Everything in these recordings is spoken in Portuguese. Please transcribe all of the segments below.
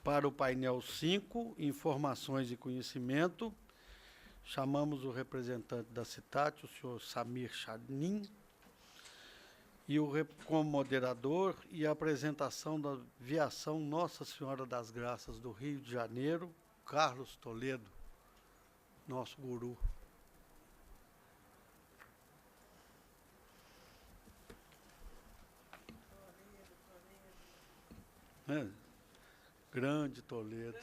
Para o painel 5, informações e conhecimento, chamamos o representante da CITAT, o senhor Samir Chanin, e como moderador, e a apresentação da Viação Nossa Senhora das Graças do Rio de Janeiro, Carlos Toledo, nosso guru. Grande Toledo.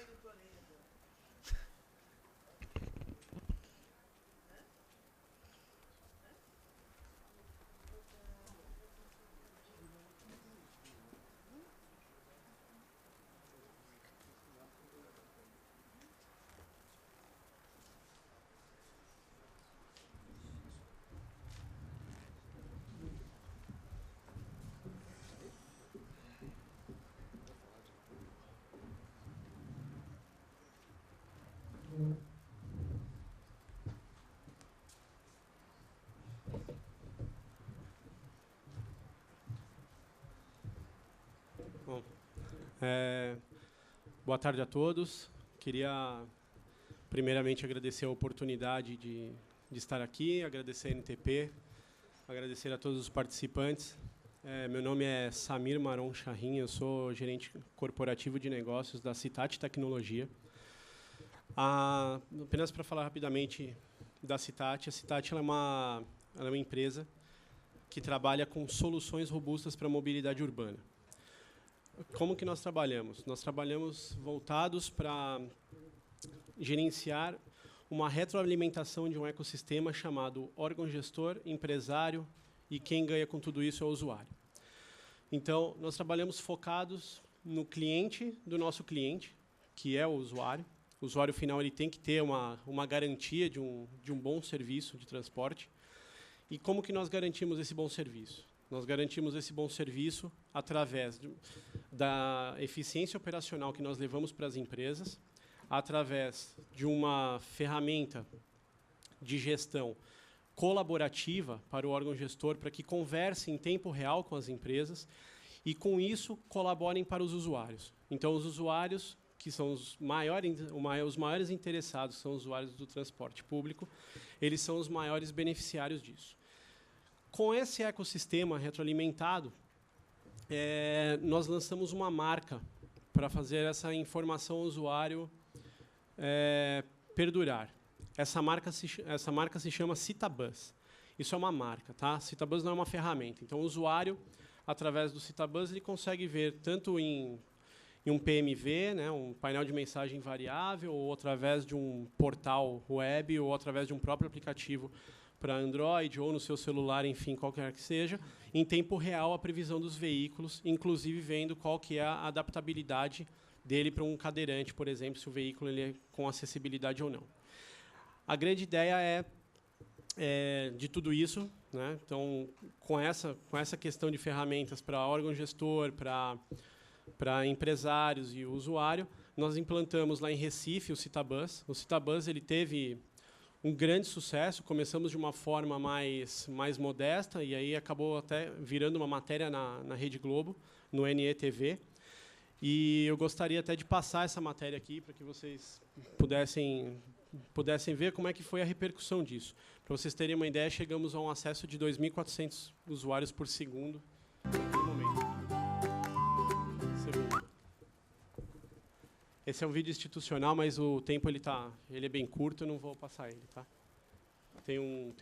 Bom, boa tarde a todos. Queria, primeiramente, agradecer a oportunidade de estar aqui, agradecer a NTP, agradecer a todos os participantes. Meu nome é Samir Maron Chahin, eu sou gerente corporativo de negócios da CITAT Tecnologia. Apenas para falar rapidamente da CITAT, a CITAT ela é uma empresa que trabalha com soluções robustas para a mobilidade urbana. Como que nós trabalhamos? Nós trabalhamos voltados para gerenciar uma retroalimentação de um ecossistema chamado órgão gestor, empresário, e quem ganha com tudo isso é o usuário. Então, nós trabalhamos focados no cliente do nosso cliente, que é o usuário. O usuário final ele tem que ter uma garantia de um bom serviço de transporte. E como que nós garantimos esse bom serviço? Nós garantimos esse bom serviço através da eficiência operacional que nós levamos para as empresas, através de uma ferramenta de gestão colaborativa para o órgão gestor, para que converse em tempo real com as empresas e, com isso, colaborem para os usuários. Então, os usuários, que são os maiores interessados, são os usuários do transporte público, eles são os maiores beneficiários disso. Com esse ecossistema retroalimentado, nós lançamos uma marca para fazer essa informação ao usuário perdurar. Essa marca se chama Citabus. Isso é uma marca, tá? Citabus não é uma ferramenta. Então, o usuário, através do Citabus, ele consegue ver tanto em um PMV, né, um painel de mensagem variável, ou através de um portal web, ou através de um próprio aplicativo para Android ou no seu celular, enfim, qualquer que seja, em tempo real a previsão dos veículos, inclusive vendo qual que é a adaptabilidade dele para um cadeirante, por exemplo, se o veículo ele é com acessibilidade ou não. A grande ideia de tudo isso, né? Então, com essa questão de ferramentas para órgão gestor, para empresários e o usuário, nós implantamos lá em Recife o Citabus. O Citabus ele teve um grande sucesso. Começamos de uma forma mais modesta e aí acabou até virando uma matéria na Rede Globo, no NETV. E eu gostaria até de passar essa matéria aqui para que vocês pudessem ver como é que foi a repercussão disso. Para vocês terem uma ideia, chegamos a um acesso de 2.400 usuários por segundo no momento. Esse é um vídeo institucional, mas o tempo ele é bem curto, eu não vou passar ele, tá? Tem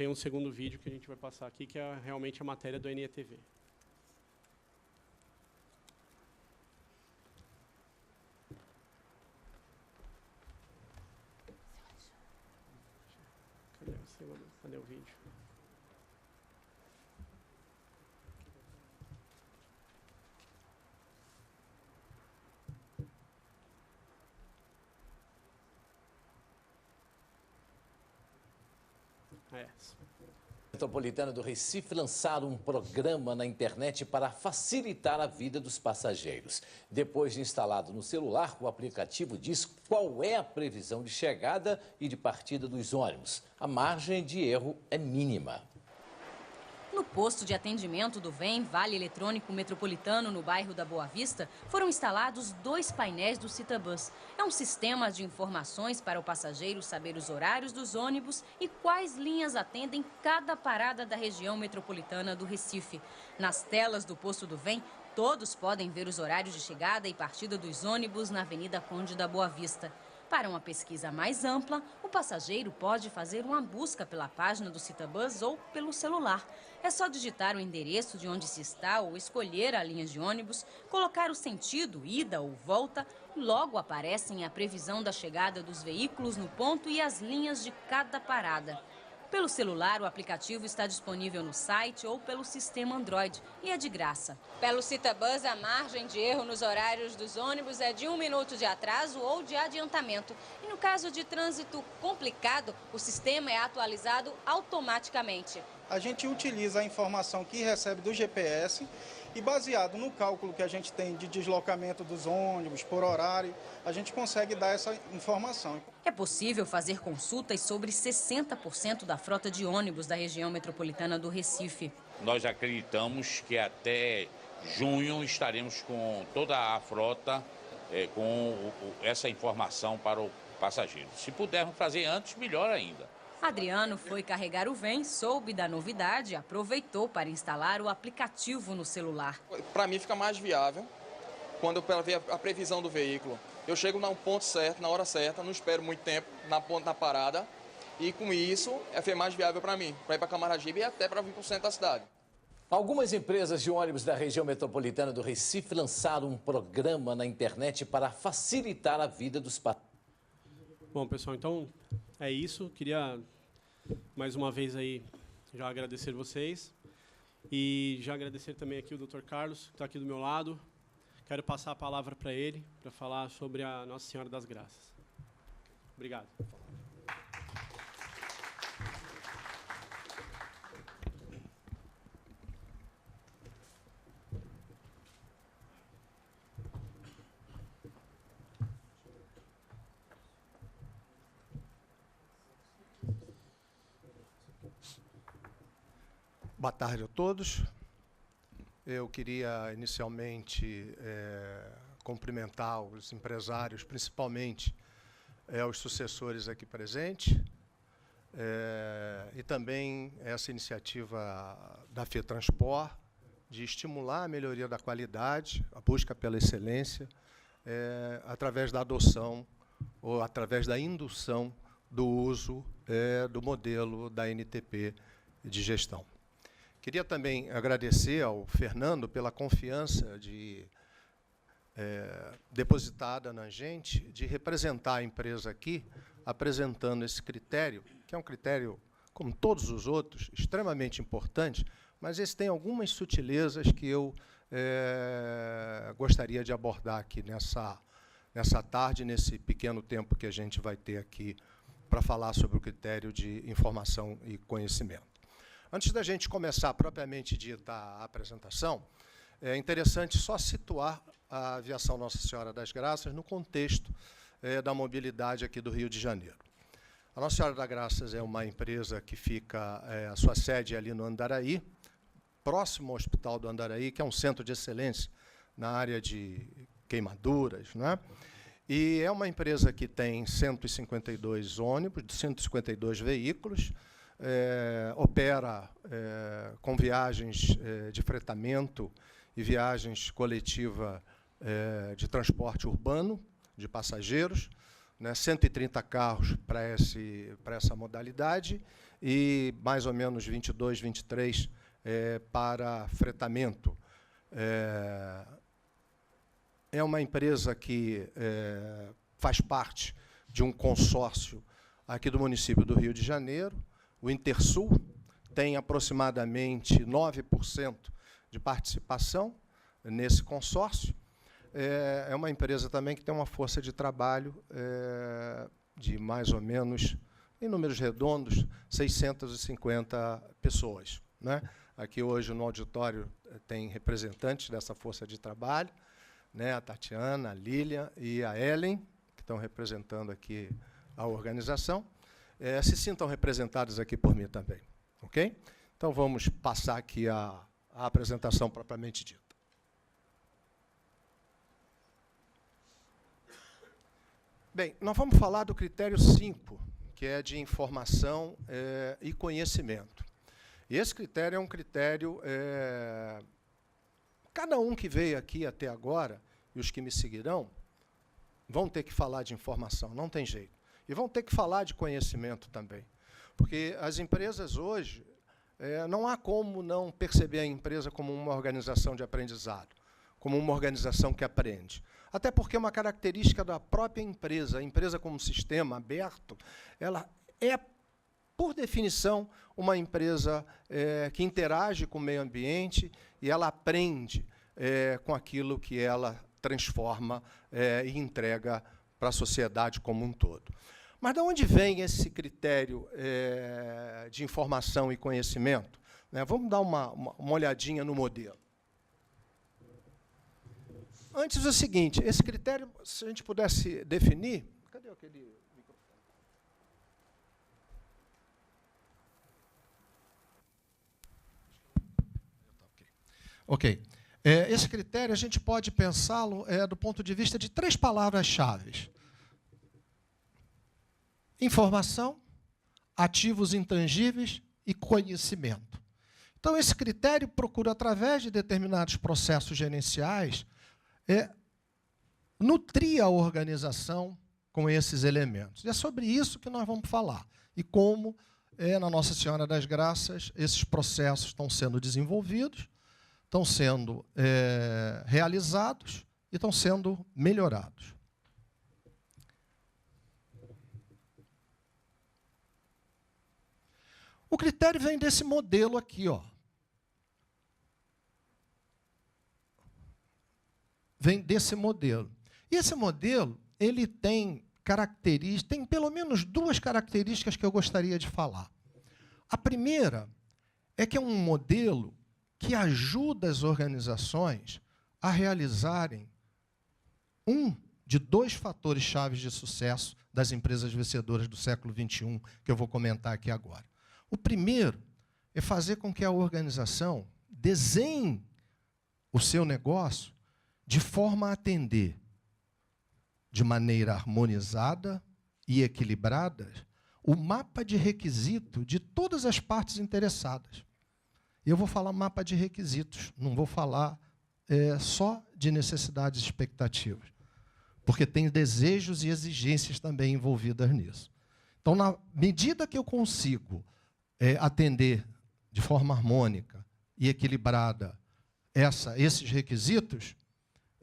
um segundo vídeo que a gente vai passar aqui, que é realmente a matéria do NETV. Cadê o vídeo? Metropolitana do Recife lançaram um programa na internet para facilitar a vida dos passageiros. Depois de instalado no celular, o aplicativo diz qual é a previsão de chegada e de partida dos ônibus. A margem de erro é mínima. No posto de atendimento do VEM, Vale Eletrônico Metropolitano, no bairro da Boa Vista, foram instalados 2 painéis do Citabus. É um sistema de informações para o passageiro saber os horários dos ônibus e quais linhas atendem cada parada da região metropolitana do Recife. Nas telas do posto do VEM, todos podem ver os horários de chegada e partida dos ônibus na Avenida Conde da Boa Vista. Para uma pesquisa mais ampla, o passageiro pode fazer uma busca pela página do Citabus ou pelo celular. É só digitar o endereço de onde se está ou escolher a linha de ônibus, colocar o sentido, ida ou volta, e logo aparecem a previsão da chegada dos veículos no ponto e as linhas de cada parada. Pelo celular, o aplicativo está disponível no site ou pelo sistema Android e é de graça. Pelo Citabus, a margem de erro nos horários dos ônibus é de 1 minuto de atraso ou de adiantamento. E no caso de trânsito complicado, o sistema é atualizado automaticamente. A gente utiliza a informação que recebe do GPS e, baseado no cálculo que a gente tem de deslocamento dos ônibus por horário, a gente consegue dar essa informação. É possível fazer consultas sobre 60% da frota de ônibus da região metropolitana do Recife. Nós acreditamos que até junho estaremos com toda a frota com essa informação para o passageiro. Se pudermos fazer antes, melhor ainda. Adriano foi carregar o VEM, soube da novidade e aproveitou para instalar o aplicativo no celular. Para mim fica mais viável quando eu ver a previsão do veículo. Eu chego no ponto certo, na hora certa, não espero muito tempo na parada e com isso é mais viável para mim, para ir para Camaragibe e até para vir para o centro da cidade. Algumas empresas de ônibus da região metropolitana do Recife lançaram um programa na internet para facilitar a vida dos passageiros. Bom, pessoal, então é isso. Queria mais uma vez aí já agradecer vocês e já agradecer também aqui o Dr. Carlos, que está aqui do meu lado. Quero passar a palavra para ele, para falar sobre a Nossa Senhora das Graças. Obrigado. Boa tarde a todos. Eu queria inicialmente cumprimentar os empresários, principalmente os sucessores aqui presentes, e também essa iniciativa da FETransport de estimular a melhoria da qualidade, a busca pela excelência, através da adoção ou através da indução do uso do modelo da NTP de gestão. Queria também agradecer ao Fernando pela confiança depositada na gente de representar a empresa aqui, apresentando esse critério, que é um critério, como todos os outros, extremamente importante, mas esse tem algumas sutilezas que eu gostaria de abordar aqui nessa tarde, nesse pequeno tempo que a gente vai ter aqui para falar sobre o critério de informação e conhecimento. Antes da gente começar propriamente dita a apresentação, é interessante só situar a aviação Nossa Senhora das Graças no contexto da mobilidade aqui do Rio de Janeiro. A Nossa Senhora das Graças é uma empresa que fica, a sua sede é ali no Andaraí, próximo ao Hospital do Andaraí, que é um centro de excelência na área de queimaduras, né? E é uma empresa que tem 152 ônibus, 152 veículos, opera com viagens de fretamento e viagens coletiva de transporte urbano de passageiros, né, 130 carros para essa modalidade e mais ou menos 22, 23 para fretamento. É uma empresa que faz parte de um consórcio aqui do município do Rio de Janeiro. O Intersul tem aproximadamente 9% de participação nesse consórcio. É uma empresa também que tem uma força de trabalho de mais ou menos, em números redondos, 650 pessoas, né? Aqui hoje no auditório tem representantes dessa força de trabalho, né? A Tatiana, a Lília e a Ellen, que estão representando aqui a organização. Se sintam representados aqui por mim também, ok? Então, vamos passar aqui a apresentação propriamente dita. Bem, nós vamos falar do critério 5, que é de informação e conhecimento. E esse critério é um critério... cada um que veio aqui até agora, e os que me seguirão, vão ter que falar de informação, não tem jeito. E vão ter que falar de conhecimento também. Porque as empresas hoje, não há como não perceber a empresa como uma organização de aprendizado, como uma organização que aprende. Até porque é uma característica da própria empresa. A empresa como sistema aberto, ela é, por definição, uma empresa que interage com o meio ambiente e ela aprende com aquilo que ela transforma e entrega para a sociedade como um todo. Mas de onde vem esse critério de informação e conhecimento? Vamos dar uma olhadinha no modelo. Antes, o seguinte, esse critério, se a gente pudesse definir... Cadê aquele microfone? Ok. Esse critério, a gente pode pensá-lo do ponto de vista de 3 palavras-chave. Informação, ativos intangíveis e conhecimento. Então, esse critério procura, através de determinados processos gerenciais, nutrir a organização com esses elementos. E é sobre isso que nós vamos falar. E como, na Nossa Senhora das Graças, esses processos estão sendo desenvolvidos, estão sendo realizados e estão sendo melhorados. O critério vem desse modelo aqui, ó. Vem desse modelo. E esse modelo, ele tem características, tem pelo menos 2 características que eu gostaria de falar. A primeira é que é um modelo que ajuda as organizações a realizarem um de 2 fatores chaves de sucesso das empresas vencedoras do século XXI, que eu vou comentar aqui agora. O primeiro é fazer com que a organização desenhe o seu negócio de forma a atender de maneira harmonizada e equilibrada o mapa de requisito de todas as partes interessadas. Eu vou falar mapa de requisitos, não vou falar só de necessidades e expectativas, porque tem desejos e exigências também envolvidas nisso. Então, na medida que eu consigo atender de forma harmônica e equilibrada esses requisitos,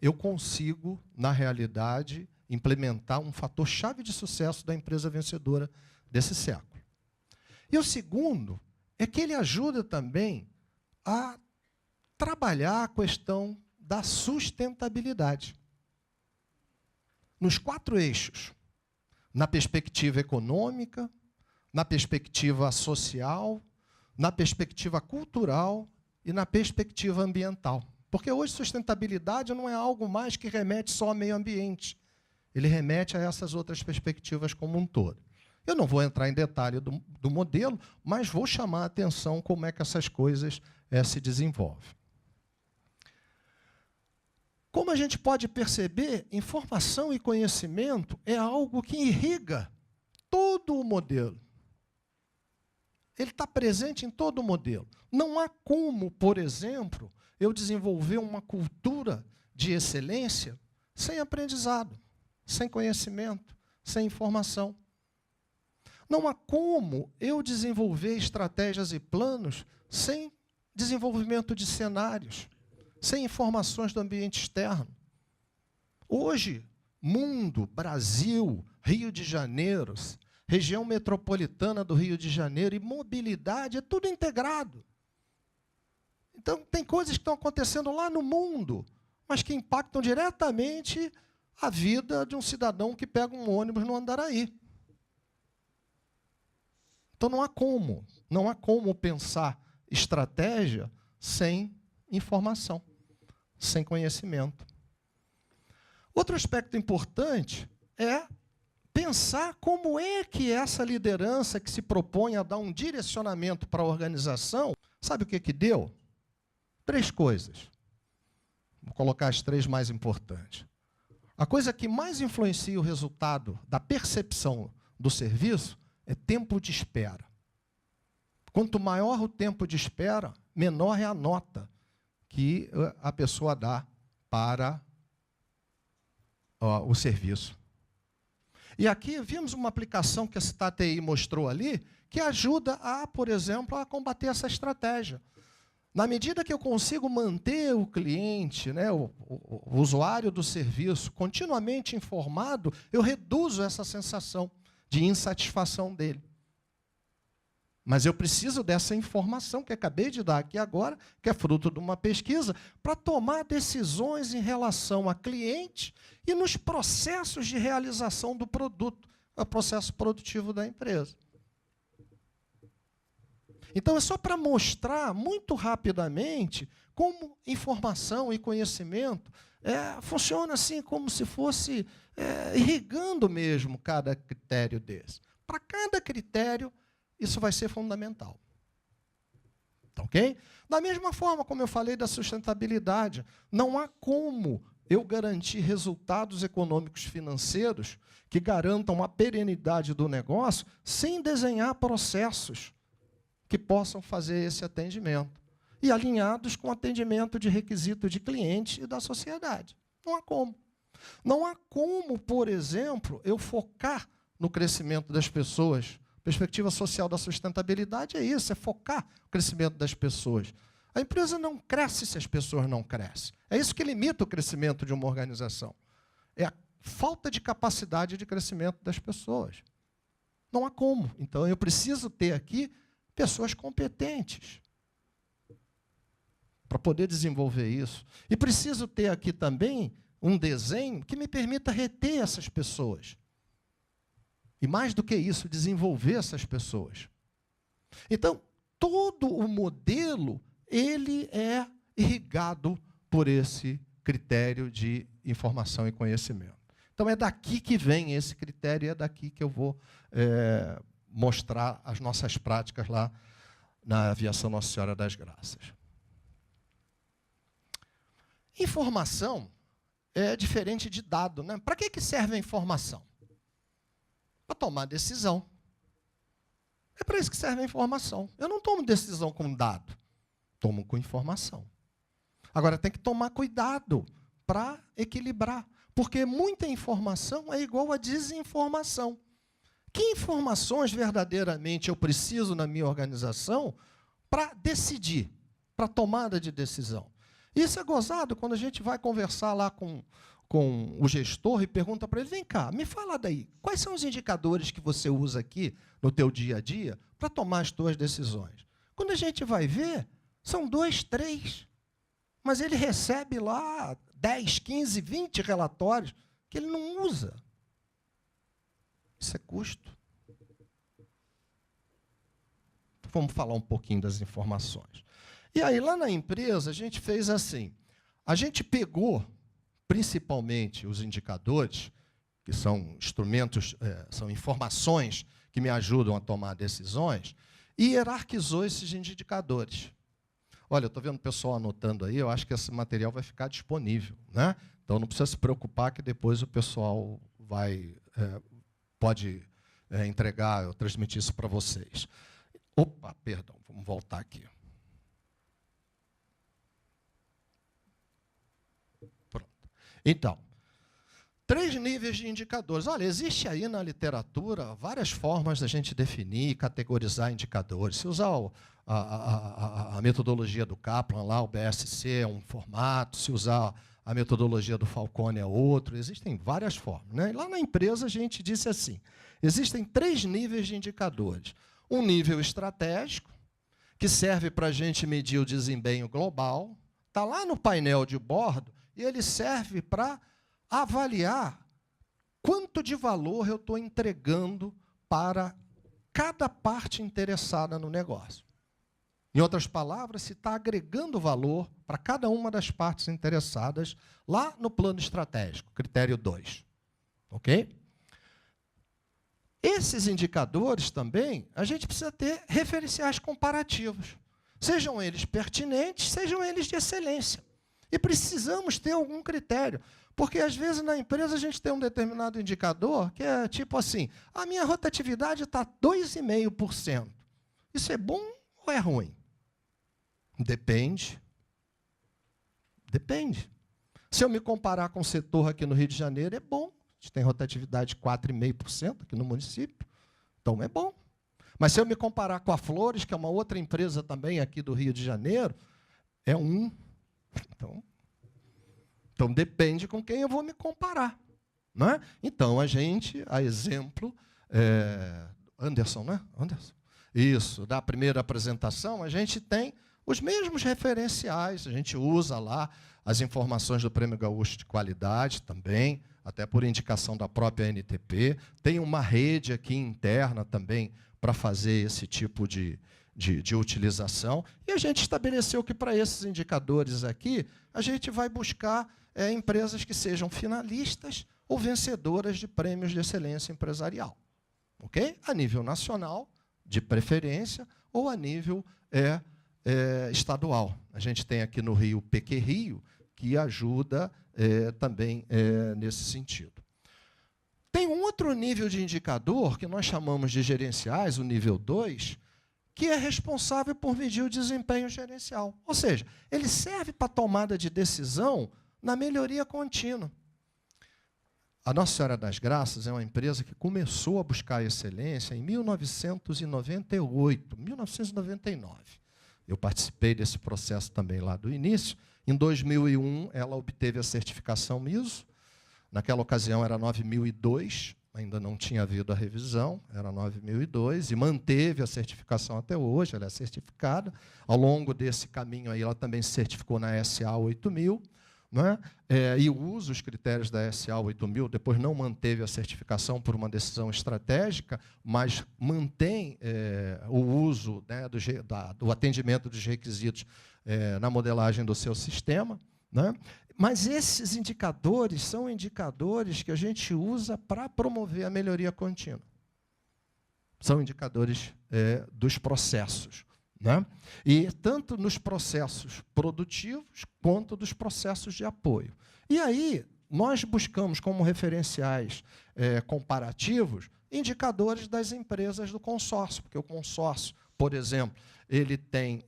eu consigo, na realidade, implementar um fator-chave de sucesso da empresa vencedora desse século. E o segundo é que ele ajuda também a trabalhar a questão da sustentabilidade. Nos 4 eixos, na perspectiva econômica, na perspectiva social, na perspectiva cultural e na perspectiva ambiental. Porque hoje sustentabilidade não é algo mais que remete só ao meio ambiente. Ele remete a essas outras perspectivas como um todo. Eu não vou entrar em detalhe do modelo, mas vou chamar a atenção como é que essas coisas se desenvolvem. Como a gente pode perceber, informação e conhecimento é algo que irriga todo o modelo. Ele está presente em todo o modelo. Não há como, por exemplo, eu desenvolver uma cultura de excelência sem aprendizado, sem conhecimento, sem informação. Não há como eu desenvolver estratégias e planos sem desenvolvimento de cenários, sem informações do ambiente externo. Hoje, mundo, Brasil, Rio de Janeiro, região metropolitana do Rio de Janeiro e mobilidade, é tudo integrado. Então, tem coisas que estão acontecendo lá no mundo, mas que impactam diretamente a vida de um cidadão que pega um ônibus no Andaraí. Então, não há como pensar estratégia sem informação, sem conhecimento. Outro aspecto importante é pensar como é que essa liderança que se propõe a dar um direcionamento para a organização, sabe o que que deu? 3 coisas. Vou colocar as 3 mais importantes. A coisa que mais influencia o resultado da percepção do serviço é tempo de espera. Quanto maior o tempo de espera, menor é a nota que a pessoa dá para o serviço. E aqui vimos uma aplicação que a CitateI mostrou ali, que ajuda a, por exemplo, a combater essa estratégia. Na medida que eu consigo manter o cliente, né, o usuário do serviço, continuamente informado, eu reduzo essa sensação de insatisfação dele. Mas eu preciso dessa informação que acabei de dar aqui agora, que é fruto de uma pesquisa, para tomar decisões em relação a cliente e nos processos de realização do produto, o processo produtivo da empresa. Então, é só para mostrar muito rapidamente como informação e conhecimento funciona assim, como se fosse irrigando mesmo cada critério desse. Para cada critério, isso vai ser fundamental. Tá, ok? Da mesma forma como eu falei da sustentabilidade, não há como eu garantir resultados econômicos financeiros que garantam a perenidade do negócio sem desenhar processos que possam fazer esse atendimento e alinhados com o atendimento de requisito de cliente e da sociedade. Não há como. Não há como, por exemplo, eu focar no crescimento das pessoas. A perspectiva social da sustentabilidade é isso, é focar o crescimento das pessoas. A empresa não cresce se as pessoas não crescem. É isso que limita o crescimento de uma organização. É a falta de capacidade de crescimento das pessoas. Não há como. Então, eu preciso ter aqui pessoas competentes para poder desenvolver isso. E preciso ter aqui também um desenho que me permita reter essas pessoas. E mais do que isso, desenvolver essas pessoas. Então, todo o modelo, ele é irrigado por esse critério de informação e conhecimento. Então, é daqui que vem esse critério e é daqui que eu vou mostrar as nossas práticas lá na Aviação Nossa Senhora das Graças. Informação é diferente de dado, né? Para que serve a informação? Para tomar decisão. É para isso que serve a informação. Eu não tomo decisão com dado, tomo com informação. Agora, tem que tomar cuidado para equilibrar, porque muita informação é igual a desinformação. Que informações verdadeiramente eu preciso na minha organização para decidir, para tomada de decisão? Isso é gozado quando a gente vai conversar lá com o gestor e pergunta para ele, vem cá, me fala daí, quais são os indicadores que você usa aqui no teu dia a dia para tomar as tuas decisões? Quando a gente vai ver, são 2, 3. Mas ele recebe lá 10, 15, 20 relatórios que ele não usa. Isso é custo. Vamos falar um pouquinho das informações. E aí, lá na empresa, a gente fez assim. A gente pegou, principalmente, os indicadores, que são instrumentos, são informações que me ajudam a tomar decisões, e hierarquizou esses indicadores. Olha, eu estou vendo o pessoal anotando aí, eu acho que esse material vai ficar disponível, né? Então, não precisa se preocupar que depois o pessoal pode entregar, eu transmitir isso para vocês. Opa, perdão, vamos voltar aqui. Pronto. Então, 3 níveis de indicadores. Olha, existe aí na literatura várias formas da gente definir e categorizar indicadores. Se usar a metodologia do Kaplan, lá, o BSC é um formato, se usar a metodologia do Falcone é outro, existem várias formas, né? E lá na empresa a gente disse assim, existem 3 níveis de indicadores. Um nível estratégico, que serve para a gente medir o desempenho global, está lá no painel de bordo, e ele serve para avaliar quanto de valor eu estou entregando para cada parte interessada no negócio. Em outras palavras, se está agregando valor para cada uma das partes interessadas lá no plano estratégico, critério 2. Ok? Esses indicadores também, a gente precisa ter referenciais comparativos. Sejam eles pertinentes, sejam eles de excelência. E precisamos ter algum critério. Porque, às vezes, na empresa, a gente tem um determinado indicador que é tipo assim, a minha rotatividade está 2,5%. Isso é bom ou é ruim? Depende. Depende. Se eu me comparar com o setor aqui no Rio de Janeiro, é bom. A gente tem rotatividade de 4,5% aqui no município. Então, é bom. Mas se eu me comparar com a Flores, que é uma outra empresa também aqui do Rio de Janeiro, é 1. Então depende com quem eu vou me comparar. Não é? Então, a exemplo, Anderson, né? Anderson? Isso, da primeira apresentação, a gente tem os mesmos referenciais, a gente usa lá as informações do Prêmio Gaúcho de Qualidade também, até por indicação da própria NTP. Tem uma rede aqui interna também para fazer esse tipo de utilização. E a gente estabeleceu que, para esses indicadores aqui, a gente vai buscar empresas que sejam finalistas ou vencedoras de prêmios de excelência empresarial. Okay? A nível nacional, de preferência, ou a nível estadual. A gente tem aqui no Rio o PQ Rio, que ajuda também nesse sentido. Tem um outro nível de indicador, que nós chamamos de gerenciais, o nível 2, que é responsável por medir o desempenho gerencial. Ou seja, ele serve para a tomada de decisão na melhoria contínua. A Nossa Senhora das Graças é uma empresa que começou a buscar a excelência em 1998, 1999. Eu participei desse processo também lá do início. Em 2001, ela obteve a certificação MISO. Naquela ocasião, era 9002, ainda não tinha havido a revisão, era 9002, e manteve a certificação até hoje, ela é certificada. Ao longo desse caminho, aí, ela também se certificou na SA 8000, né? E usa os critérios da SA 8000, depois não manteve a certificação por uma decisão estratégica, mas mantém o uso, né, do atendimento dos requisitos na modelagem do seu sistema, né? Mas esses indicadores são indicadores que a gente usa para promover a melhoria contínua. São indicadores dos processos. Né? E tanto nos processos produtivos quanto dos processos de apoio. E aí, nós buscamos como referenciais comparativos indicadores das empresas do consórcio, porque o consórcio, por exemplo, ele tem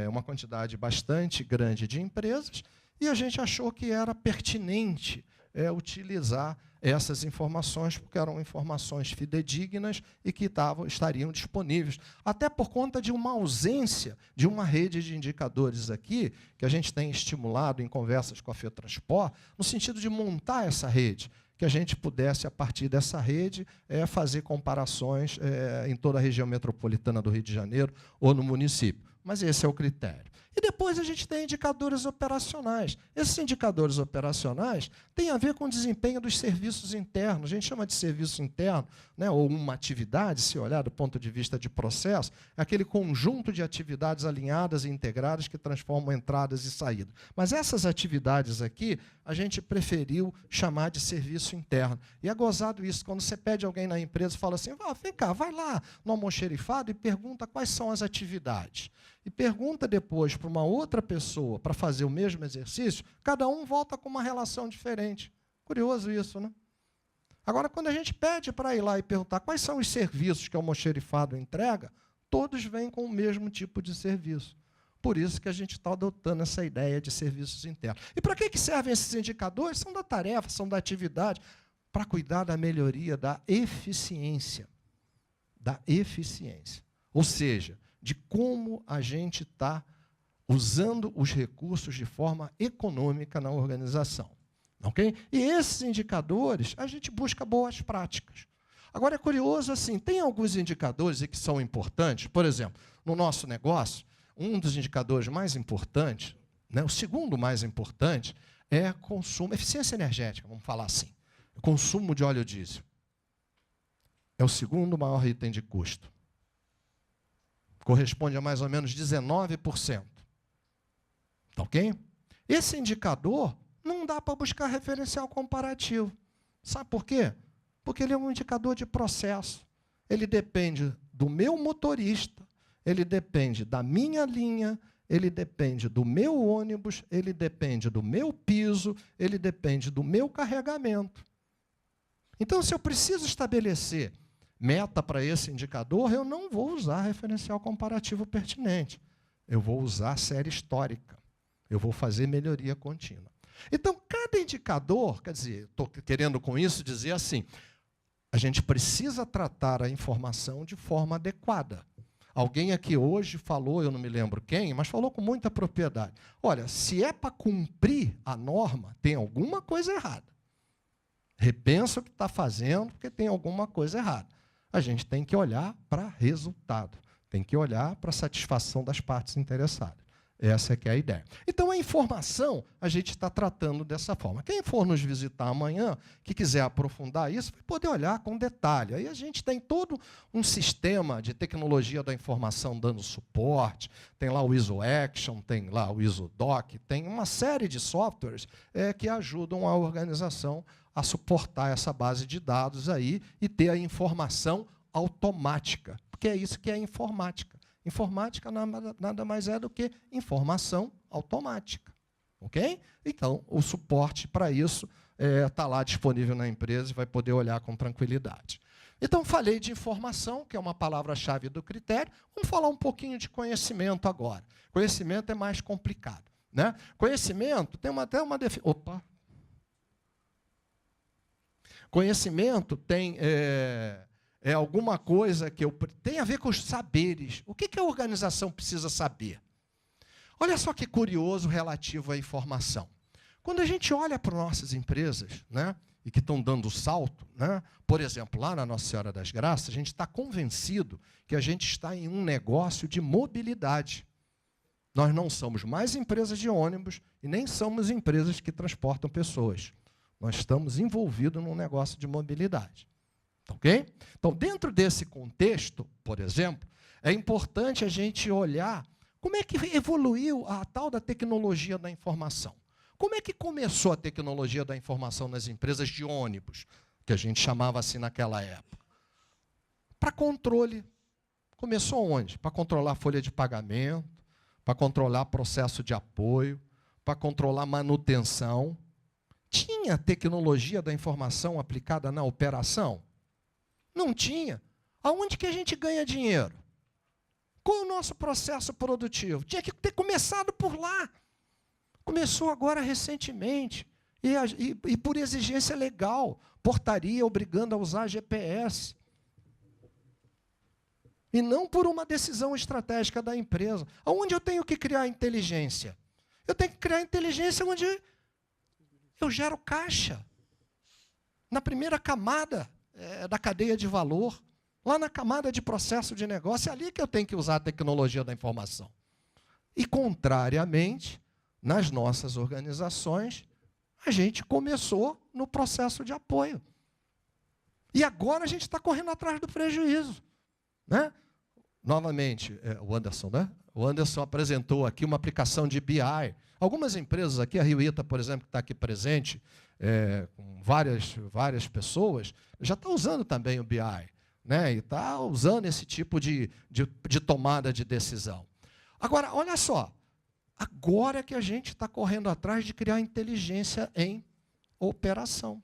uma quantidade bastante grande de empresas, e a gente achou que era pertinente utilizar essas informações, porque eram informações fidedignas e que estariam disponíveis, até por conta de uma ausência de uma rede de indicadores aqui, que a gente tem estimulado em conversas com a FETransport, no sentido de montar essa rede, que a gente pudesse, a partir dessa rede, fazer comparações em toda a região metropolitana do Rio de Janeiro ou no município. Mas esse é o critério. E depois a gente tem indicadores operacionais. Esses indicadores operacionais têm a ver com o desempenho dos serviços internos. A gente chama de serviço interno, né, ou uma atividade, se olhar do ponto de vista de processo, é aquele conjunto de atividades alinhadas e integradas que transformam entradas e saídas. Mas essas atividades aqui, a gente preferiu chamar de serviço interno. E é gozado isso, quando você pede alguém na empresa e fala assim, vem cá, vai lá no almoxerifado e pergunta quais são as atividades. E pergunta depois para uma outra pessoa para fazer o mesmo exercício, cada um volta com uma relação diferente. Curioso isso, né? Agora, quando a gente pede para ir lá e perguntar quais são os serviços que o almoxerifado entrega, todos vêm com o mesmo tipo de serviço. Por isso que a gente está adotando essa ideia de serviços internos. E para que servem esses indicadores? São da tarefa, são da atividade, para cuidar da melhoria da eficiência. Da eficiência. Ou seja, de como a gente está usando os recursos de forma econômica na organização. Okay? E esses indicadores, a gente busca boas práticas. Agora, é curioso, assim, tem alguns indicadores que são importantes. Por exemplo, no nosso negócio, um dos indicadores mais importantes, né, o segundo mais importante, é consumo, eficiência energética, vamos falar assim. Consumo de óleo diesel. É o segundo maior item de custo. Corresponde a mais ou menos 19%. Ok? Esse indicador não dá para buscar referencial comparativo. Sabe por quê? Porque ele é um indicador de processo. ele depende do meu motorista, ele depende da minha linha, ele depende do meu ônibus, ele depende do meu piso, ele depende do meu carregamento. Então, se eu preciso estabelecer meta para esse indicador, eu não vou usar referencial comparativo pertinente. Eu vou usar série histórica. Eu vou fazer melhoria contínua. Então, cada indicador, quer dizer, estou querendo com isso dizer assim, a gente precisa tratar a informação de forma adequada. Alguém aqui hoje falou, eu não me lembro quem, mas falou com muita propriedade. Olha, se é para cumprir a norma, tem alguma coisa errada. Repensa o que está fazendo, porque tem alguma coisa errada. A gente tem que olhar para resultado, tem que olhar para a satisfação das partes interessadas. Essa é que é a ideia. Então, a informação, a gente está tratando dessa forma. Quem for nos visitar amanhã, que quiser aprofundar isso, vai poder olhar com detalhe. Aí a gente tem todo um sistema de tecnologia da informação dando suporte, tem lá o ISO Action, tem lá o ISO Doc, tem uma série de softwares que ajudam a organização a suportar essa base de dados aí e ter a informação automática, porque é isso que é informática. Informática nada mais é do que informação automática. Ok? Então, o suporte para isso está lá disponível na empresa e vai poder olhar com tranquilidade. Então, falei de informação, que é uma palavra-chave do critério. Vamos falar um pouquinho de conhecimento agora. Conhecimento é mais complicado, né? Conhecimento tem até uma definição. Opa! Conhecimento tem... É alguma coisa que tem a ver com os saberes. O que a organização precisa saber? Olha só que curioso relativo à informação. Quando a gente olha para nossas empresas, né, e que estão dando salto, né, por exemplo, lá na Nossa Senhora das Graças, a gente está convencido que a gente está em um negócio de mobilidade. Nós não somos mais empresas de ônibus e nem somos empresas que transportam pessoas. Nós estamos envolvidos num negócio de mobilidade. Ok? Então, dentro desse contexto, por exemplo, é importante a gente olhar como é que evoluiu a tal da tecnologia da informação. Como é que começou a tecnologia da informação nas empresas de ônibus, que a gente chamava assim naquela época? Para controle. Começou onde? Para controlar a folha de pagamento, para controlar processo de apoio, para controlar manutenção. Tinha tecnologia da informação aplicada na operação? Não tinha. Aonde que a gente ganha dinheiro? Qual é o nosso processo produtivo? Tinha que ter começado por lá. Começou agora recentemente. E por exigência legal. Portaria obrigando a usar GPS. E não por uma decisão estratégica da empresa. Aonde eu tenho que criar inteligência? Eu tenho que criar inteligência onde eu gero caixa. Na primeira camada da cadeia de valor, lá na camada de processo de negócio, é ali que eu tenho que usar a tecnologia da informação. E, contrariamente, nas nossas organizações, a gente começou no processo de apoio. E agora a gente está correndo atrás do prejuízo. Né? Novamente, o Anderson, né? O Anderson apresentou aqui uma aplicação de BI. Algumas empresas aqui, a Rio Ita, por exemplo, que está aqui presente, com várias pessoas, já está usando também o BI, né? E está usando esse tipo de tomada de decisão. Agora, olha só, agora é que a gente está correndo atrás de criar inteligência em operação.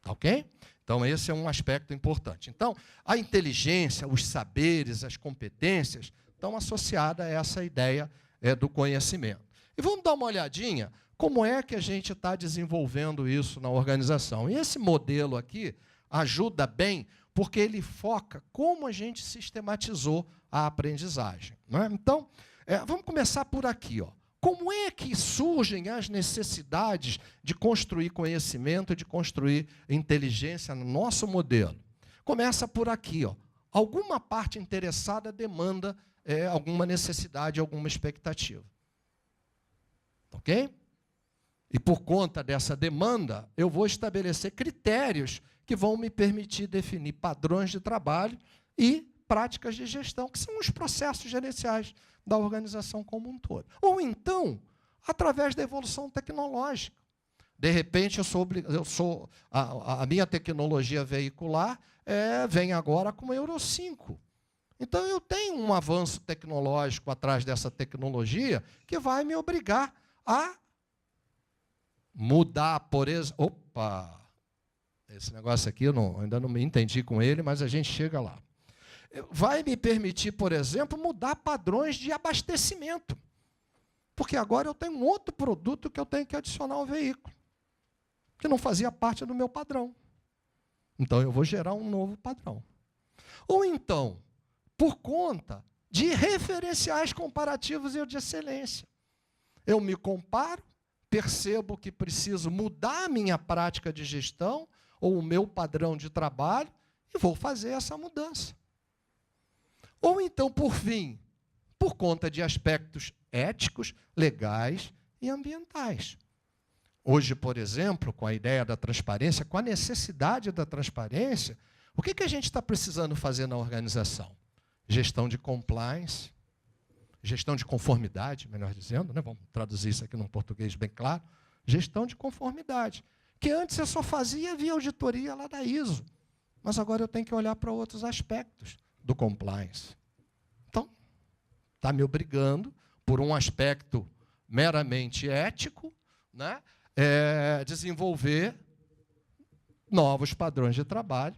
Ok? Então, esse é um aspecto importante. Então, a inteligência, os saberes, as competências estão associadas a essa ideia do conhecimento. E vamos dar uma olhadinha como é que a gente está desenvolvendo isso na organização. E esse modelo aqui ajuda bem, porque ele foca como a gente sistematizou a aprendizagem. Não é? Então, vamos começar por aqui. Ó. Como é que surgem as necessidades de construir conhecimento, de construir inteligência no nosso modelo? Começa por aqui. Ó. Alguma parte interessada demanda alguma necessidade, alguma expectativa. Ok? E por conta dessa demanda, eu vou estabelecer critérios que vão me permitir definir padrões de trabalho e práticas de gestão, que são os processos gerenciais da organização como um todo. Ou então, através da evolução tecnológica. De repente, a minha tecnologia veicular vem agora com Euro 5. Então, eu tenho um avanço tecnológico atrás dessa tecnologia que vai me obrigar a mudar, por exemplo... Opa! Esse negócio aqui eu ainda não me entendi com ele, mas a gente chega lá. Vai me permitir, por exemplo, mudar padrões de abastecimento. Porque agora eu tenho um outro produto que eu tenho que adicionar ao veículo, que não fazia parte do meu padrão. Então, eu vou gerar um novo padrão. Ou então, por conta de referenciais comparativos e de excelência. Eu me comparo, percebo que preciso mudar a minha prática de gestão ou o meu padrão de trabalho e vou fazer essa mudança. Ou então, por fim, por conta de aspectos éticos, legais e ambientais. Hoje, por exemplo, com a ideia da transparência, com a necessidade da transparência, o que a gente está precisando fazer na organização? Gestão de compliance, gestão de conformidade, melhor dizendo, né? Vamos traduzir isso aqui num português bem claro. Gestão de conformidade, que antes eu só fazia via auditoria lá da ISO, mas agora eu tenho que olhar para outros aspectos do compliance. Então, está me obrigando, por um aspecto meramente ético, né, desenvolver novos padrões de trabalho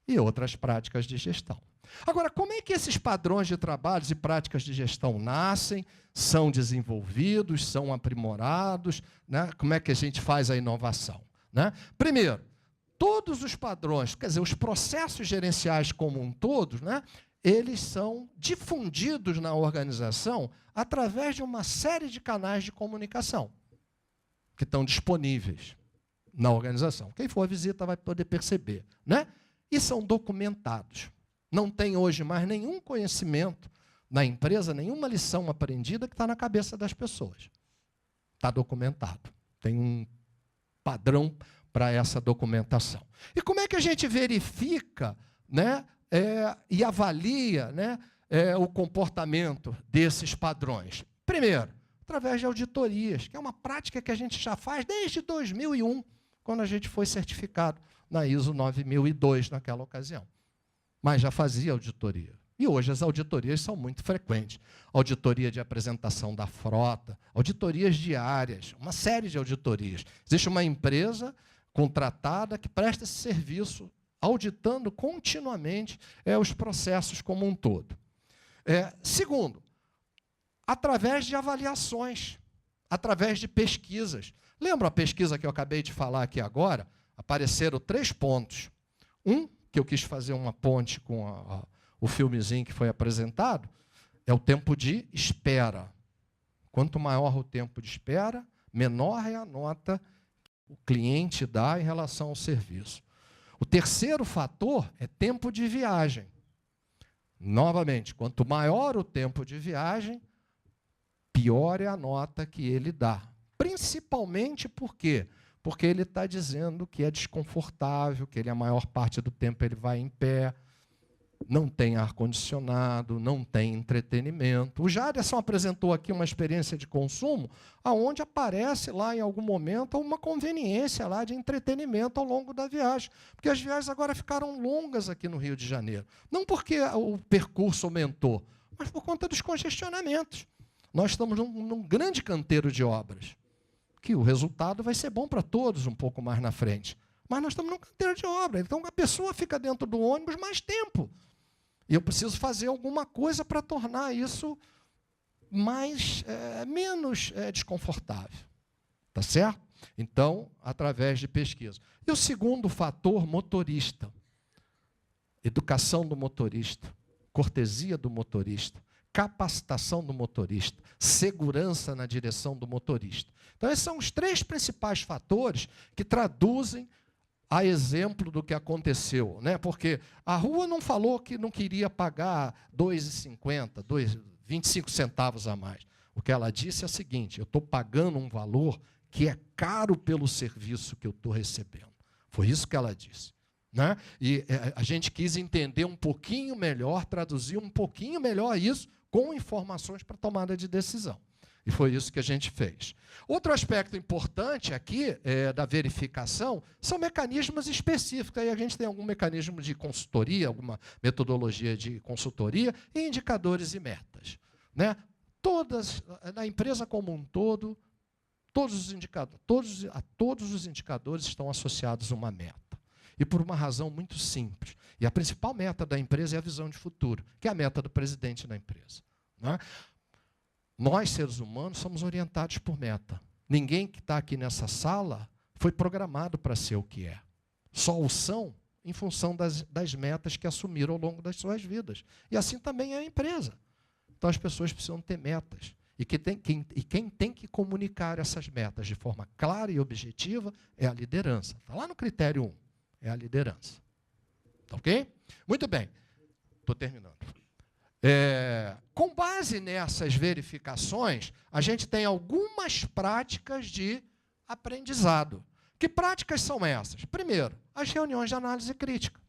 e outras práticas de gestão. Agora, como é que esses padrões de trabalho e práticas de gestão nascem, são desenvolvidos, são aprimorados, né? Como é que a gente faz a inovação? Né? Primeiro, todos os padrões, quer dizer, os processos gerenciais como um todo, né, eles são difundidos na organização através de uma série de canais de comunicação que estão disponíveis na organização. Quem for à visita vai poder perceber, né? E são documentados. Não tem hoje mais nenhum conhecimento na empresa, nenhuma lição aprendida que está na cabeça das pessoas. Está documentado. Tem um padrão para essa documentação. E como é que a gente verifica, né, e avalia, né, o comportamento desses padrões? Primeiro, através de auditorias, que é uma prática que a gente já faz desde 2001, quando a gente foi certificado na ISO 9002 naquela ocasião. Mas já fazia auditoria. E hoje as auditorias são muito frequentes. Auditoria de apresentação da frota, auditorias diárias, uma série de auditorias. Existe uma empresa contratada que presta esse serviço, auditando continuamente os processos como um todo. Segundo, através de avaliações, através de pesquisas. Lembra a pesquisa que eu acabei de falar aqui agora? Apareceram 3 pontos. Um, que eu quis fazer uma ponte com o filmezinho que foi apresentado, é o tempo de espera. Quanto maior o tempo de espera, menor é a nota que o cliente dá em relação ao serviço. O terceiro fator é tempo de viagem. Novamente, quanto maior o tempo de viagem, pior é a nota que ele dá. Principalmente por quê? Porque ele está dizendo que é desconfortável, que ele, a maior parte do tempo ele vai em pé, não tem ar-condicionado, não tem entretenimento. O Jaderson apresentou aqui uma experiência de consumo onde aparece lá, em algum momento, uma conveniência lá de entretenimento ao longo da viagem. Porque as viagens agora ficaram longas aqui no Rio de Janeiro. Não porque o percurso aumentou, mas por conta dos congestionamentos. Nós estamos num grande canteiro de obras, que o resultado vai ser bom para todos um pouco mais na frente. Mas nós estamos num canteiro de obra, então a pessoa fica dentro do ônibus mais tempo. E eu preciso fazer alguma coisa para tornar isso menos desconfortável. Tá certo? Então, através de pesquisa. E o segundo fator, motorista. Educação do motorista, cortesia do motorista, capacitação do motorista, segurança na direção do motorista. Então, esses são os 3 principais fatores que traduzem a exemplo do que aconteceu, né? Porque a rua não falou que não queria pagar R$ 2,50, 25 centavos a mais. O que ela disse é o seguinte: eu estou pagando um valor que é caro pelo serviço que eu estou recebendo. Foi isso que ela disse. Né? E a gente quis entender um pouquinho melhor, traduzir um pouquinho melhor isso com informações para tomada de decisão. E foi isso que a gente fez. Outro aspecto importante aqui da verificação são mecanismos específicos. Aí a gente tem algum mecanismo de consultoria, alguma metodologia de consultoria e indicadores e metas. Né? Na empresa como um todo, todos os indicadores estão associados a uma meta. E por uma razão muito simples. E a principal meta da empresa é a visão de futuro, que é a meta do presidente da empresa. Né? Nós, seres humanos, somos orientados por meta. Ninguém que está aqui nessa sala foi programado para ser o que é. Só o são em função das metas que assumiram ao longo das suas vidas. E assim também é a empresa. Então as pessoas precisam ter metas. E quem tem que comunicar essas metas de forma clara e objetiva é a liderança. Está lá no critério 1. É a liderança. Tá ok? Muito bem. Estou terminando. Com base nessas verificações, a gente tem algumas práticas de aprendizado. Que práticas são essas? Primeiro, as reuniões de análise crítica.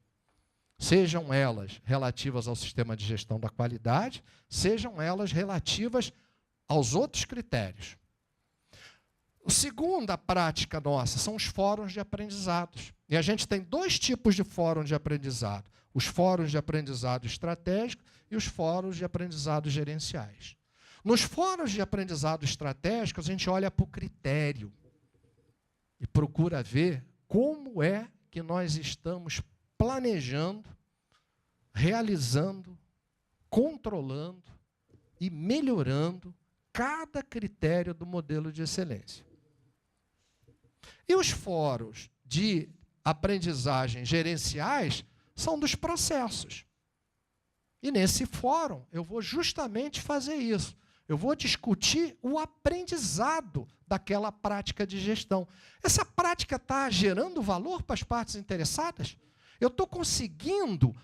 Sejam elas relativas ao sistema de gestão da qualidade, sejam elas relativas aos outros critérios. A segunda prática nossa são os fóruns de aprendizados. E a gente tem 2 tipos de fóruns de aprendizado. Os fóruns de aprendizado estratégico e os fóruns de aprendizado gerenciais. Nos fóruns de aprendizado estratégico, a gente olha para o critério e procura ver como é que nós estamos planejando, realizando, controlando e melhorando cada critério do modelo de excelência. E os fóruns de aprendizagem gerenciais são dos processos. E nesse fórum eu vou justamente fazer isso. Eu vou discutir o aprendizado daquela prática de gestão. Essa prática está gerando valor para as partes interessadas? Eu estou conseguindo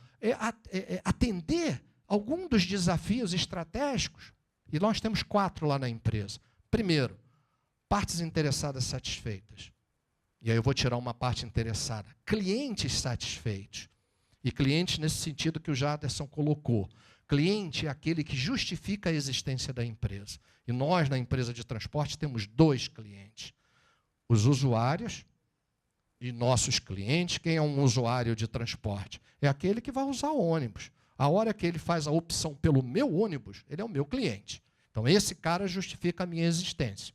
atender algum dos desafios estratégicos? E nós temos 4 lá na empresa. Primeiro, partes interessadas satisfeitas. E aí eu vou tirar uma parte interessada. Clientes satisfeitos. E clientes nesse sentido que o Jaderson colocou. Cliente é aquele que justifica a existência da empresa. E nós, na empresa de transporte, temos 2 clientes. Os usuários e nossos clientes. Quem é um usuário de transporte? É aquele que vai usar o ônibus. A hora que ele faz a opção pelo meu ônibus, ele é o meu cliente. Então, esse cara justifica a minha existência.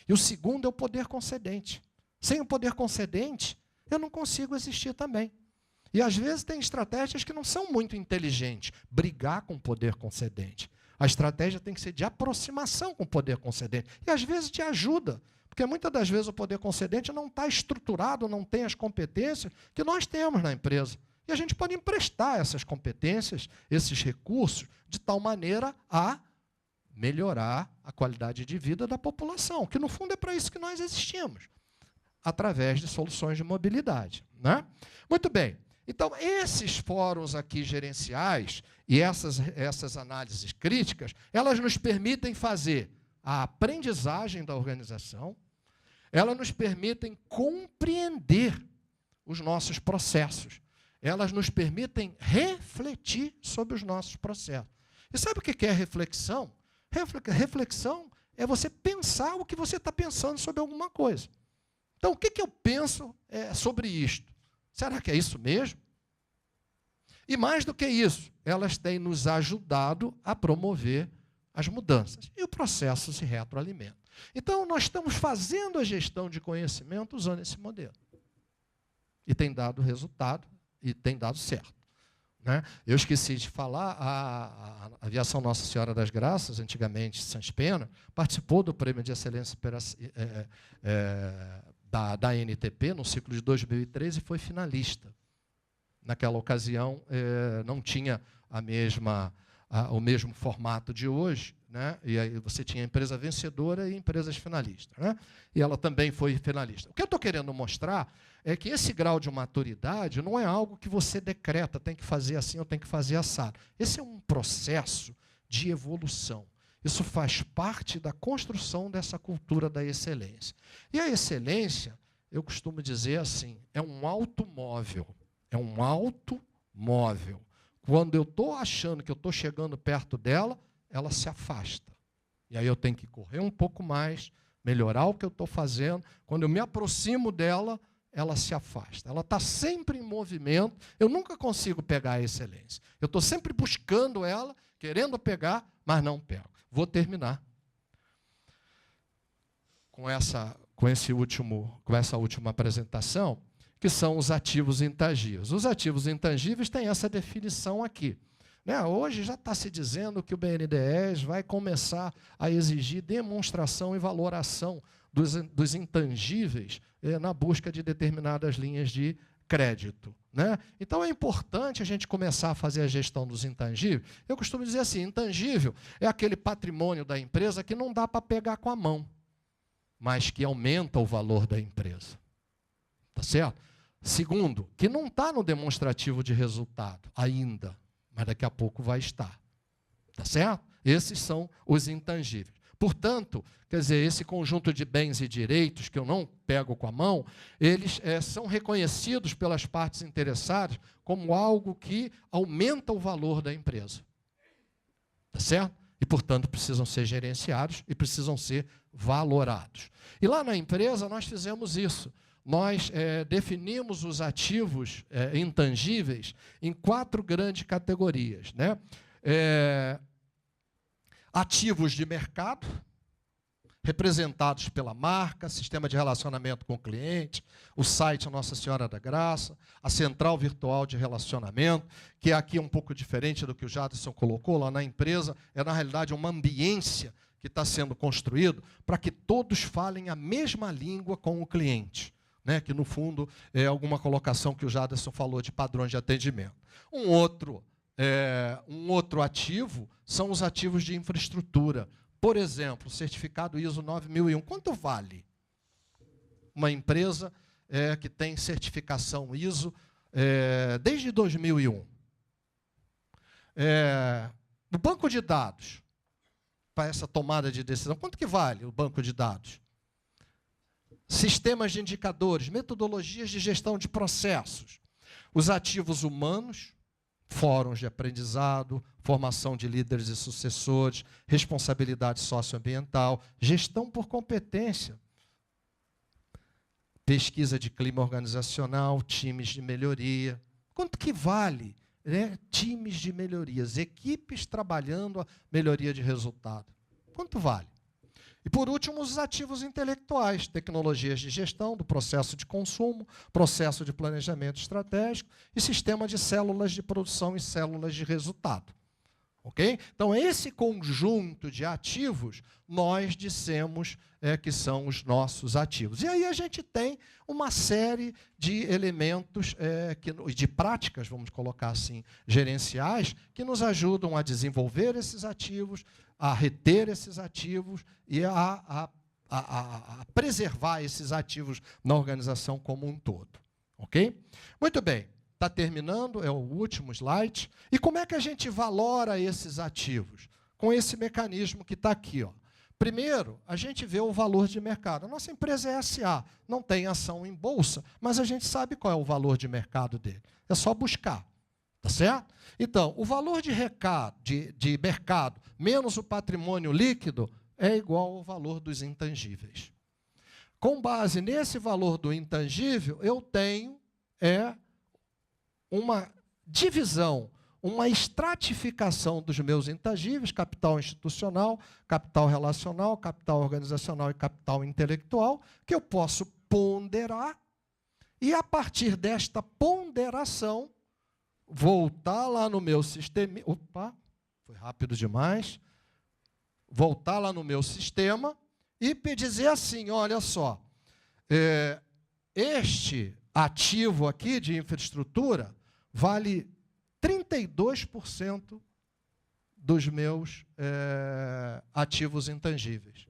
E o segundo é o poder concedente. Sem o poder concedente, eu não consigo existir também. E, às vezes, tem estratégias que não são muito inteligentes. Brigar com o poder concedente. A estratégia tem que ser de aproximação com o poder concedente. E, às vezes, de ajuda. Porque, muitas das vezes, o poder concedente não está estruturado, não tem as competências que nós temos na empresa. E a gente pode emprestar essas competências, esses recursos, de tal maneira a melhorar a qualidade de vida da população. Que, no fundo, é para isso que nós existimos. Através de soluções de mobilidade. Né? Muito bem. Então, esses fóruns aqui gerenciais e essas análises críticas, elas nos permitem fazer a aprendizagem da organização, elas nos permitem compreender os nossos processos, elas nos permitem refletir sobre os nossos processos. E sabe o que é reflexão? Reflexão é você pensar o que você está pensando sobre alguma coisa. Então, o que eu penso sobre isto? Será que é isso mesmo? E mais do que isso, elas têm nos ajudado a promover as mudanças. E o processo se retroalimenta. Então, nós estamos fazendo a gestão de conhecimento usando esse modelo. E tem dado resultado, e tem dado certo. Né? Eu esqueci de falar, a Aviação Nossa Senhora das Graças, antigamente Sans Pena, participou do Prêmio de Excelência da ANTP no ciclo de 2013 e foi finalista. Naquela ocasião, não tinha o mesmo formato de hoje, né? E aí você tinha empresa vencedora e empresas finalistas. Né? E ela também foi finalista. O que eu estou querendo mostrar é que esse grau de maturidade não é algo que você decreta, tem que fazer assim ou tem que fazer assado. Esse é um processo de evolução. Isso faz parte da construção dessa cultura da excelência. E a excelência, eu costumo dizer assim, é um automóvel. É um automóvel. Quando eu estou achando que eu estou chegando perto dela, ela se afasta. E aí eu tenho que correr um pouco mais, melhorar o que eu estou fazendo. Quando eu me aproximo dela, ela se afasta. Ela está sempre em movimento. Eu nunca consigo pegar a excelência. Eu estou sempre buscando ela, querendo pegar, mas não pego. Vou terminar com essa última apresentação, que são os ativos intangíveis. Os ativos intangíveis têm essa definição aqui. Hoje já está se dizendo que o BNDES vai começar a exigir demonstração e valoração dos intangíveis na busca de determinadas linhas de crédito. Então, é importante a gente começar a fazer a gestão dos intangíveis. Eu costumo dizer assim, intangível é aquele patrimônio da empresa que não dá para pegar com a mão, mas que aumenta o valor da empresa. Tá certo? Segundo, que não está no demonstrativo de resultado ainda, mas daqui a pouco vai estar. Tá certo? Esses são os intangíveis. Portanto, quer dizer, esse conjunto de bens e direitos que eu não pego com a mão, eles são reconhecidos pelas partes interessadas como algo que aumenta o valor da empresa. Tá certo? E, portanto, precisam ser gerenciados e precisam ser valorados. E lá na empresa nós fizemos isso. Nós definimos os ativos intangíveis em 4 grandes categorias. Ativos de mercado, representados pela marca, sistema de relacionamento com o cliente, o site Nossa Senhora da Graça, a central virtual de relacionamento, que aqui é um pouco diferente do que o Jadson colocou lá na empresa, na realidade uma ambiência que está sendo construído para que todos falem a mesma língua com o cliente. Que, no fundo, é alguma colocação que o Jadson falou de padrões de atendimento. Um outro ativo são os ativos de infraestrutura. Por exemplo, o certificado ISO 9001. Quanto vale uma empresa que tem certificação ISO desde 2001? O banco de dados, para essa tomada de decisão, quanto que vale o banco de dados? Sistemas de indicadores, metodologias de gestão de processos, os ativos humanos, fóruns de aprendizado, formação de líderes e sucessores, responsabilidade socioambiental, gestão por competência, pesquisa de clima organizacional, times de melhoria. Quanto que vale, times de melhorias, equipes trabalhando a melhoria de resultado? Quanto vale? E, por último, os ativos intelectuais, tecnologias de gestão do processo de consumo, processo de planejamento estratégico e sistema de células de produção e células de resultado. Ok? Então, esse conjunto de ativos, nós dissemos que são os nossos ativos. E aí a gente tem uma série de elementos, de práticas, vamos colocar assim, gerenciais, que nos ajudam a desenvolver esses ativos, a reter esses ativos e a preservar esses ativos na organização como um todo. Ok? Muito bem. Está terminando, é o último slide. E como é que a gente valora esses ativos? Com esse mecanismo que está aqui. Primeiro, a gente vê o valor de mercado. A nossa empresa é SA, não tem ação em bolsa, mas a gente sabe qual é o valor de mercado dele. É só buscar. Tá certo? Então, o valor de mercado menos o patrimônio líquido é igual ao valor dos intangíveis. Com base nesse valor do intangível, eu tenho uma divisão, uma estratificação dos meus intangíveis, capital institucional, capital relacional, capital organizacional e capital intelectual, que eu posso ponderar e, a partir desta ponderação, voltar lá no meu sistema... Opa, foi rápido demais. Voltar lá no meu sistema e dizer assim, olha só, este ativo aqui de infraestrutura vale 32% dos meus ativos intangíveis.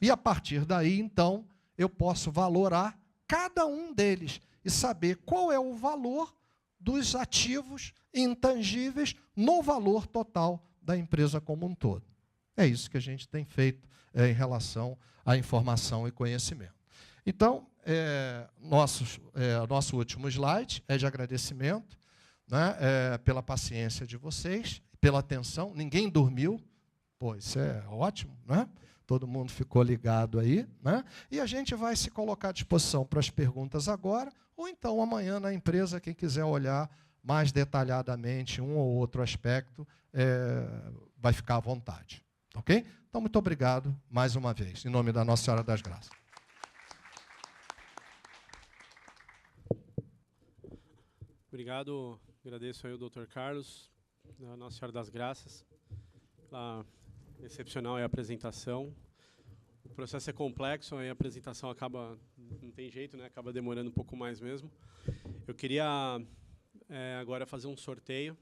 E, a partir daí, então, eu posso valorar cada um deles e saber qual é o valor dos ativos intangíveis no valor total da empresa como um todo. É isso que a gente tem feito em relação à informação e conhecimento. Então, nosso último slide é de agradecimento, pela paciência de vocês, pela atenção. Ninguém dormiu, Pô, isso é ótimo, né? Todo mundo ficou ligado aí, né? E a gente vai se colocar à disposição para as perguntas agora, ou então amanhã na empresa, quem quiser olhar mais detalhadamente um ou outro aspecto, vai ficar à vontade. Ok? Então, muito obrigado mais uma vez, em nome da Nossa Senhora das Graças. Obrigado, agradeço aí o Dr. Carlos, da Nossa Senhora das Graças. Excepcional é a apresentação. O processo é complexo, aí a apresentação acaba, não tem jeito, né? Acaba demorando um pouco mais mesmo. Eu queria agora fazer um sorteio